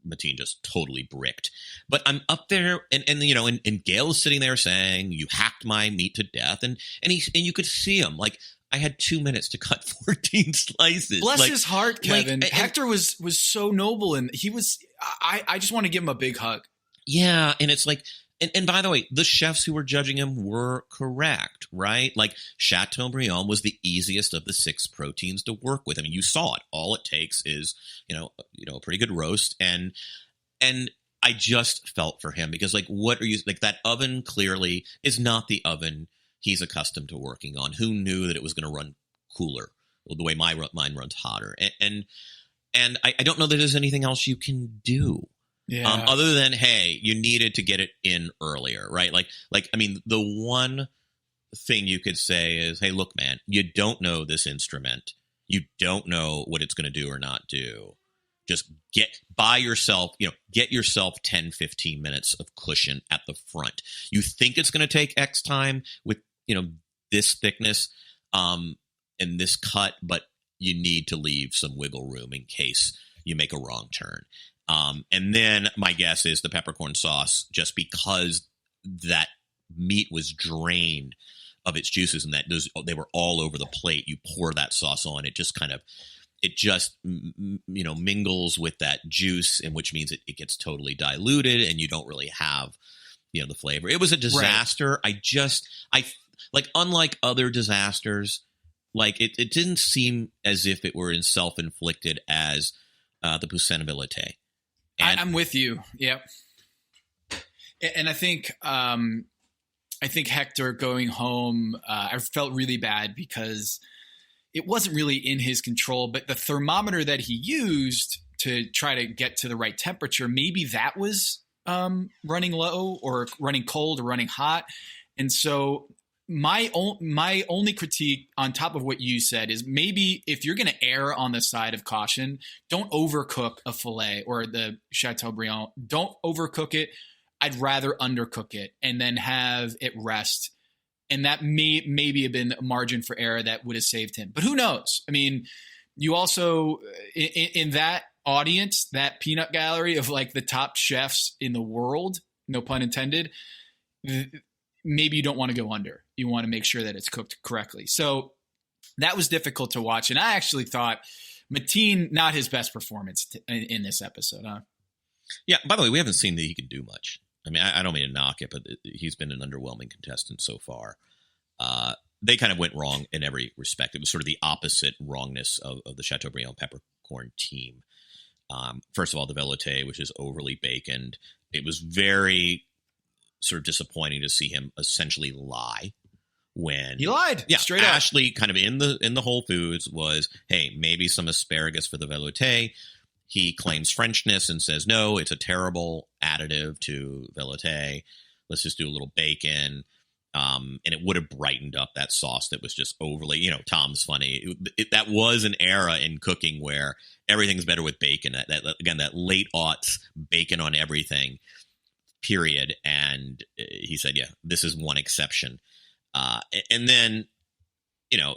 Mateen just totally bricked. But I'm up there, and Gail is sitting there saying, "You hacked my meat to death," and you could see him, like, I had 2 minutes to cut 14 slices. Bless his heart, Kevin. Hector was so noble, and he was. I just want to give him a big hug. Yeah, and it's like, and by the way, the chefs who were judging him were correct, right? Like, Chateaubriand was the easiest of the 6 proteins to work with. I mean, you saw it. All it takes is, a pretty good roast, and I just felt for him, because, like, what are you, like, that oven clearly is not the oven he's accustomed to working on. Who knew that it was going to run cooler, the way mine runs hotter? And I don't know that there's anything else you can do. Yeah. Other than, hey, you needed to get it in earlier, right? Like, I mean, the one thing you could say is, hey, look, man, you don't know this instrument. You don't know what it's going to do or not do. Just get yourself 10, 15 minutes of cushion at the front. You think it's going to take X time with, this thickness, and this cut, but you need to leave some wiggle room in case you make a wrong turn. And then my guess is the peppercorn sauce, just because that meat was drained of its juices and that they were all over the plate. You pour that sauce on, it just mingles with that juice, and which means it gets totally diluted, and you don't really have, the flavor. It was a disaster. Right. I like, unlike other disasters, like, it didn't seem as if it were in self-inflicted as the poussin velouté. I'm with you. Yep. And I think Hector going home, I felt really bad because it wasn't really in his control, but the thermometer that he used to try to get to the right temperature, maybe that was running low or running cold or running hot. And so my only critique on top of what you said is, maybe if you're going to err on the side of caution, don't overcook a filet or the Chateaubriand. Don't overcook it. I'd rather undercook it and then have it rest. And that maybe have been a margin for error that would have saved him. But who knows? I mean, you also, in that audience, that peanut gallery of, like, the top chefs in the world, no pun intended, maybe you don't want to go under. You want to make sure that it's cooked correctly. So that was difficult to watch. And I actually thought Mateen, not his best performance in this episode, huh? Yeah, by the way, we haven't seen that he can do much. I mean, I don't mean to knock it, but he's been an underwhelming contestant so far. They kind of went wrong in every respect. It was sort of the opposite wrongness of the Chateaubriand peppercorn team. First of all, the velouté, which is overly baconed. It was very sort of disappointing to see him essentially lie when he lied. Yeah, straight up. Ashley kind of in the Whole Foods was, hey, maybe some asparagus for the velouté. He claims Frenchness and says, no, it's a terrible additive to velouté. Let's just do a little bacon. And it would have brightened up that sauce that was just overly, Tom's funny. That was an era in cooking where everything's better with bacon. That late aughts bacon on everything, period. And he said, yeah, this is one exception. And then,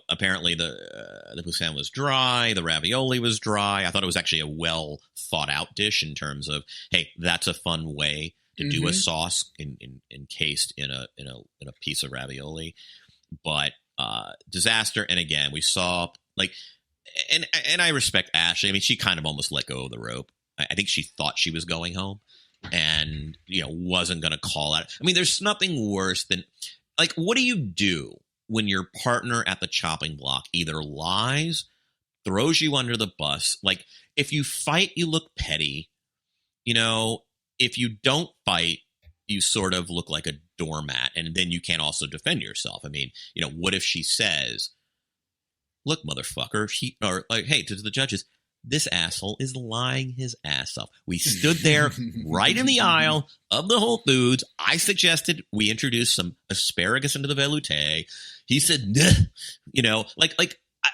apparently the poussin was dry. The ravioli was dry. I thought it was actually a well thought out dish in terms of, hey, that's a fun way to do a sauce encased in a piece of ravioli. But disaster. And again, we saw and I respect Ashley. I mean, she kind of almost let go of the rope. I think she thought she was going home and, wasn't going to call out. I mean, there's nothing worse than what do you do when your partner at the chopping block either lies, throws you under the bus? Like, if you fight, you look petty. If you don't fight, you sort of look like a doormat, and then you can't also defend yourself. I mean, what if she says, look, motherfucker, hey, to the judges, this asshole is lying his ass off. We stood there right in the aisle of the Whole Foods. I suggested we introduce some asparagus into the velouté. He said, nah.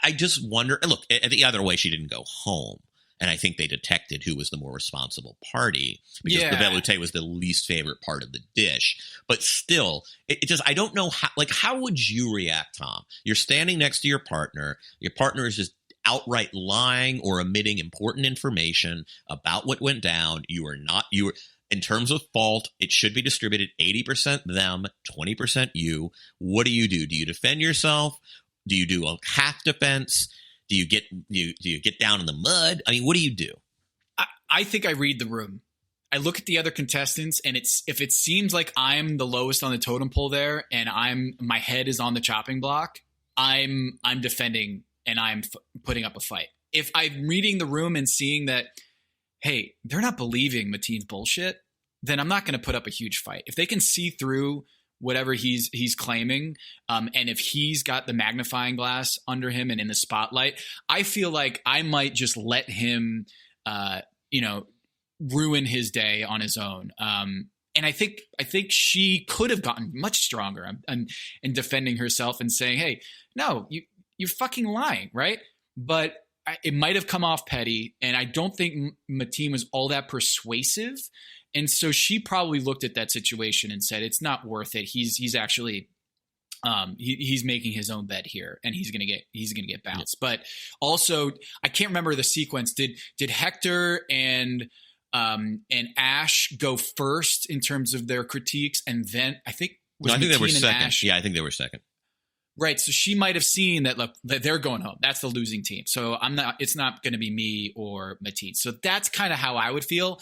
I just wonder. Look, the other way, she didn't go home. And I think they detected who was the more responsible party because the velouté was the least favorite part of the dish. But still, it just, I don't know how would you react, Tom? You're standing next to your partner. Your partner is just outright lying or omitting important information about what went down. You were in terms of fault, it should be distributed 80% them, 20% you. What do? Do you defend yourself? Do you do a half defense? Do you get down in the mud? I mean, what do you do? I think I read the room. I look at the other contestants, and if it seems like I'm the lowest on the totem pole there, and my head is on the chopping block, I'm defending and I'm putting up a fight. If I'm reading the room and seeing that, hey, they're not believing Mateen's bullshit, then I'm not going to put up a huge fight. If they can see through whatever he's claiming, and if he's got the magnifying glass under him and in the spotlight, I feel like I might just let him, ruin his day on his own. And I think she could have gotten much stronger in defending herself and saying, "Hey, no, you're fucking lying, right?" But it might have come off petty, and I don't think Mateen was all that persuasive. And so she probably looked at that situation and said, "It's not worth it. He's actually, he's making his own bed here, and he's gonna get bounced." Yeah. But also, I can't remember the sequence. Did Hector and Ash go first in terms of their critiques, and then I think they were second. Ash, yeah, I think they were second. Right. So she might have seen that, look, that they're going home. That's the losing team. So it's not going to be me or Mateen. So that's kind of how I would feel.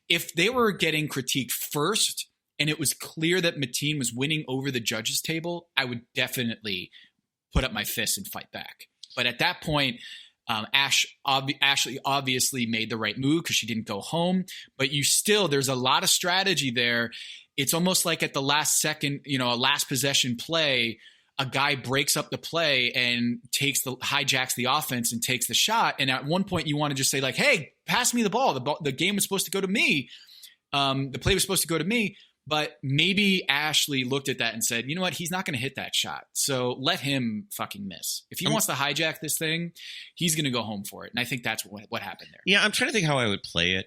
If they were getting critiqued first and it was clear that Mateen was winning over the judges table, I would definitely put up my fist and fight back. But at that point, Ashley obviously made the right move because she didn't go home. But there's a lot of strategy there. It's almost like at the last second, a last possession play, a guy breaks up the play and hijacks the offense and takes the shot. And at one point you want to just say, like, hey, pass me the ball. The game was supposed to go to me. The play was supposed to go to me. But maybe Ashley looked at that and said, you know what? He's not going to hit that shot. So let him fucking miss. If he wants to hijack this thing, he's going to go home for it. And I think that's what happened there. Yeah, I'm trying to think how I would play it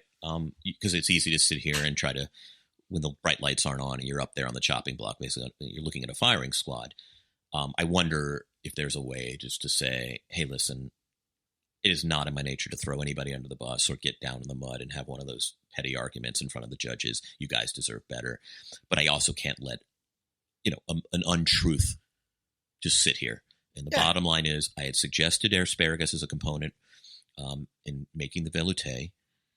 because it's easy to sit here and try to, when the bright lights aren't on and you're up there on the chopping block, basically you're looking at a firing squad. I wonder if there's a way just to say, hey, listen, it is not in my nature to throw anybody under the bus or get down in the mud and have one of those petty arguments in front of the judges. You guys deserve better. But I also can't let, an untruth just sit here. And the bottom line is I had suggested asparagus as a component in making the velouté,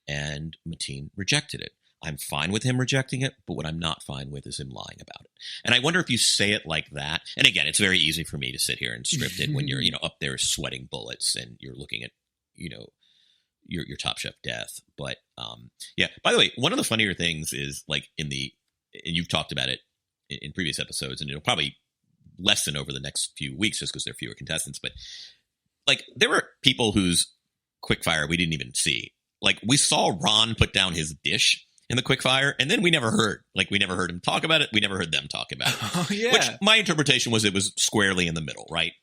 and Mateen rejected it. I'm fine with him rejecting it, but what I'm not fine with is him lying about it. And I wonder if you say it like that. And again, it's very easy for me to sit here and script it when you're, up there sweating bullets and you're looking at, your Top Chef death. But by the way, one of the funnier things is like and you've talked about it in previous episodes, and it'll probably lessen over the next few weeks just because there are fewer contestants. But like, there were people whose quickfire we didn't even see. Like, we saw Ron put down his dish in the quickfire, and then we never heard him talk about it. We never heard them talk about it. Oh, yeah. Which my interpretation was it was squarely in the middle, right?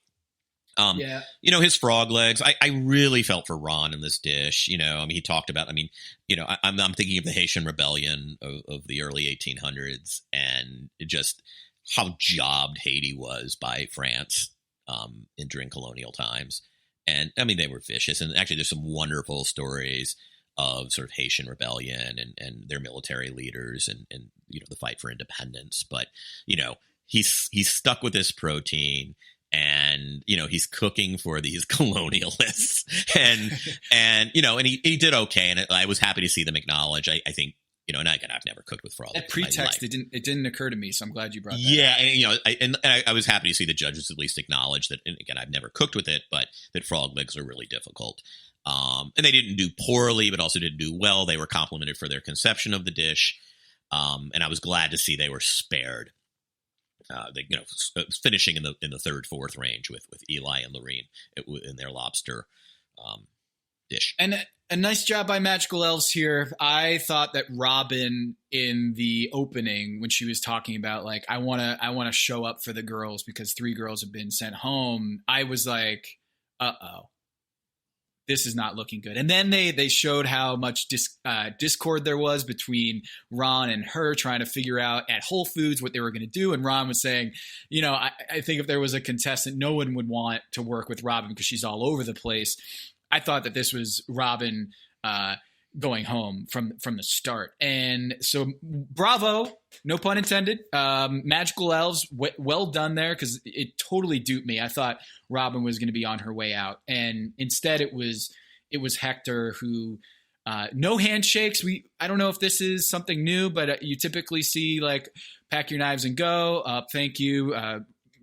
Yeah. His frog legs. I really felt for Ron in this dish. He talked about. I'm thinking of the Haitian rebellion of the early 1800s, and just how jobbed Haiti was by France during colonial times. And they were vicious. And actually, there's some wonderful stories of sort of Haitian rebellion and their military leaders and the fight for independence. But he's stuck with this protein. And, he's cooking for these colonialists and he did okay. And I was happy to see them acknowledge. I think, and again, I've never cooked with frog legs. That pretext, it didn't occur to me. So I'm glad you brought that up. Yeah. And, I was happy to see the judges at least acknowledge that, and again, I've never cooked with it, but that frog legs are really difficult. And they didn't do poorly, but also didn't do well. They were complimented for their conception of the dish. And I was glad to see they were spared. Finishing in the third, fourth range with Eli and Lorene in their lobster dish. And a nice job by Magical Elves here. I thought that Robin in the opening, when she was talking about like, I want to show up for the girls because 3 girls have been sent home. I was like, uh-oh. This is not looking good. And then they showed how much discord there was between Ron and her trying to figure out at Whole Foods what they were going to do. And Ron was saying, I think if there was a contestant, no one would want to work with Robin because she's all over the place. I thought that this was Robin going home from the start. And so bravo, no pun intended. Magical Elves, well done there, because it totally duped me. I thought Robin was going to be on her way out. And instead it was Hector who, no handshakes. I don't know if this is something new, but you typically see like pack your knives and go. Thank you.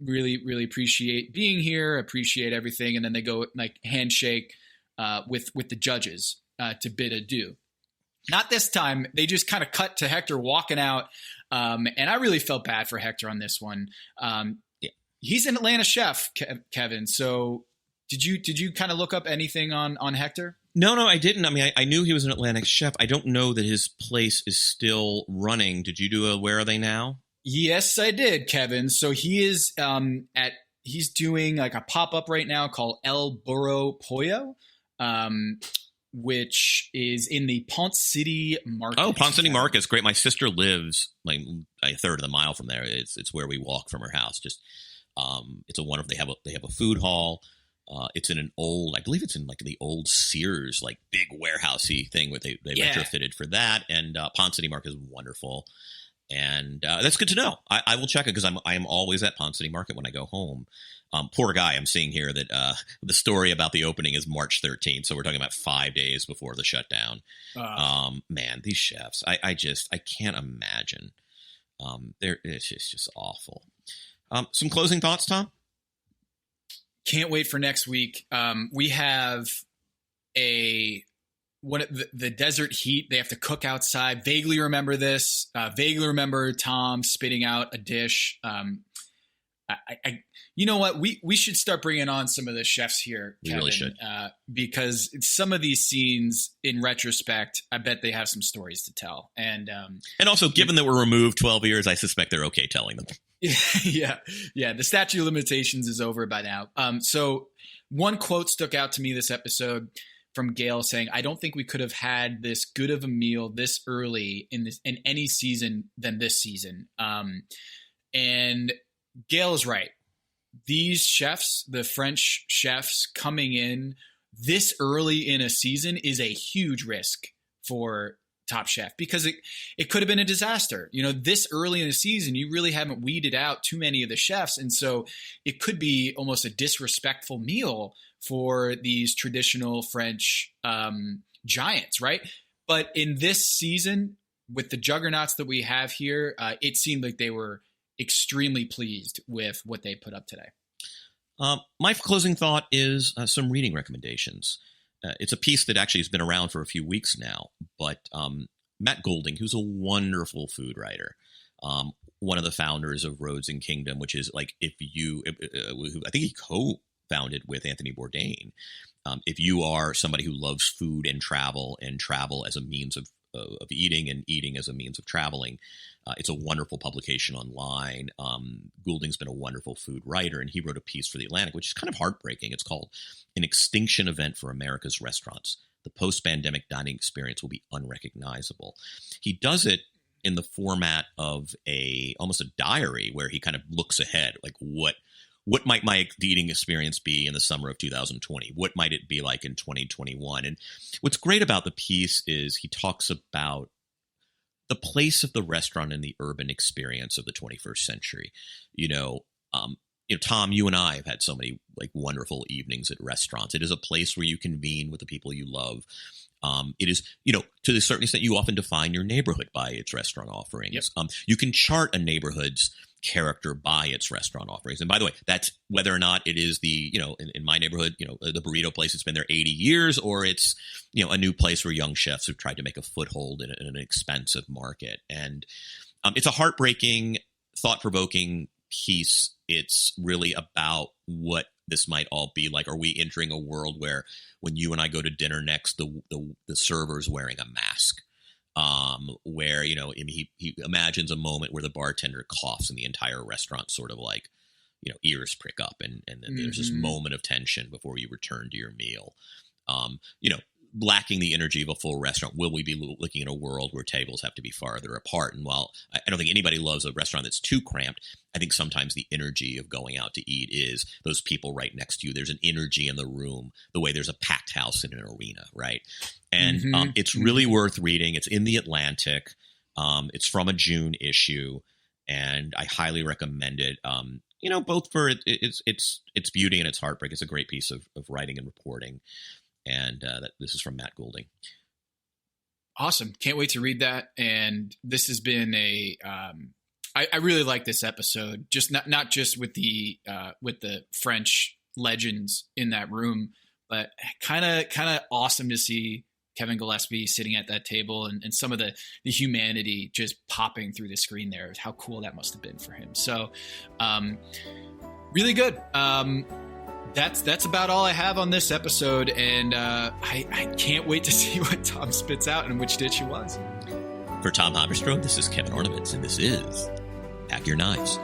Really, really appreciate being here. Appreciate everything. And then they go like handshake with the judges. To bid adieu. Not this time. They just kind of cut to Hector walking out. And I really felt bad for Hector on this one. He's an Atlanta chef, Kevin. So did you kind of look up anything on Hector? No, I didn't. I knew he was an Atlantic chef. I don't know that his place is still running. Did you do a Where Are They Now? Yes, I did, Kevin. So he is he's doing like a pop-up right now called El Burro Pollo. Which is in the Ponce City Market. Oh, Ponce City Market is great. My sister lives like a third of the mile from there. It's where we walk from her house. Just it's a wonderful. They have a food hall. It's in an old, I believe it's in like the old Sears, like big warehousey thing where they retrofitted for that. And Ponce City Market is wonderful. And that's good to know. I will check it because I am always at Ponce City Market when I go home. Poor guy, I'm seeing here that the story about the opening is March 13th. So we're talking about 5 days before the shutdown. Man, these chefs, I can't imagine. It's just awful. Some closing thoughts, Tom? Can't wait for next week. We have the desert heat. They have to cook outside. Vaguely remember this. Vaguely remember Tom spitting out a dish. You know what? We should start bringing on some of the chefs here, Kevin, we really should. Because some of these scenes, in retrospect, I bet they have some stories to tell. And also, given that we're removed 12 years, I suspect they're okay telling them. Yeah. The statute of limitations is over by now. So one quote stuck out to me this episode from Gail saying, "I don't think we could have had this good of a meal this early in any season than this season." And Gail is right. These chefs, the French chefs coming in this early in a season is a huge risk for Top Chef because it could have been a disaster. This early in the season, you really haven't weeded out too many of the chefs. And so it could be almost a disrespectful meal for these traditional French giants, right? But in this season, with the juggernauts that we have here, it seemed like they were extremely pleased with what they put up today. My closing thought is some reading recommendations. It's a piece that actually has been around for a few weeks now, but Matt Golding, who's a wonderful food writer, one of the founders of Roads and Kingdom, which is like I think he co-founded with Anthony Bourdain. If you are somebody who loves food and travel as a means of eating and eating as a means of traveling, it's a wonderful publication online. Goulding's been a wonderful food writer, and he wrote a piece for The Atlantic, which is kind of heartbreaking. It's called An Extinction Event for America's Restaurants. The post-pandemic dining experience will be unrecognizable. He does it in the format of almost a diary, where he kind of looks ahead, like what might my eating experience be in the summer of 2020? What might it be like in 2021? And what's great about the piece is he talks about the place of the restaurant in the urban experience of the 21st century. Tom, you and I have had so many like wonderful evenings at restaurants. It is a place where you convene with the people you love. It is, to a certain extent, you often define your neighborhood by its restaurant offerings. Yep. You can chart a neighborhood's character by its restaurant offerings. And by the way, that's whether or not it is the, in my neighborhood, the burrito place that's been there 80 years, or it's, a new place where young chefs have tried to make a foothold in an expensive market. And it's a heartbreaking, thought-provoking piece. It's really about what this might all be like. Are we entering a world where when you and I go to dinner next, the server's wearing a mask? Where, he imagines a moment where the bartender coughs and the entire restaurant sort of like, ears prick up, and then there's this moment of tension before you return to your meal. Lacking the energy of a full restaurant, will we be looking at a world where tables have to be farther apart? And while I don't think anybody loves a restaurant that's too cramped, I think sometimes the energy of going out to eat is those people right next to you. There's an energy in the room, the way there's a packed house in an arena, right? And it's really worth reading. It's in The Atlantic. It's from a June issue, and I highly recommend it. Both for its beauty and its heartbreak. It's a great piece of writing and reporting. And this is from Matt Goulding. Awesome. Can't wait to read that. And this has been I really like this episode, just not just with the French legends in that room, but kind of awesome to see Kevin Gillespie sitting at that table and some of the humanity just popping through the screen there. How cool that must have been for him. So really good. That's about all I have on this episode, and I can't wait to see what Tom spits out and which dish it was. For Tom Haberstroh, this is Kevin Ornaments, and this is Pack Your Knives.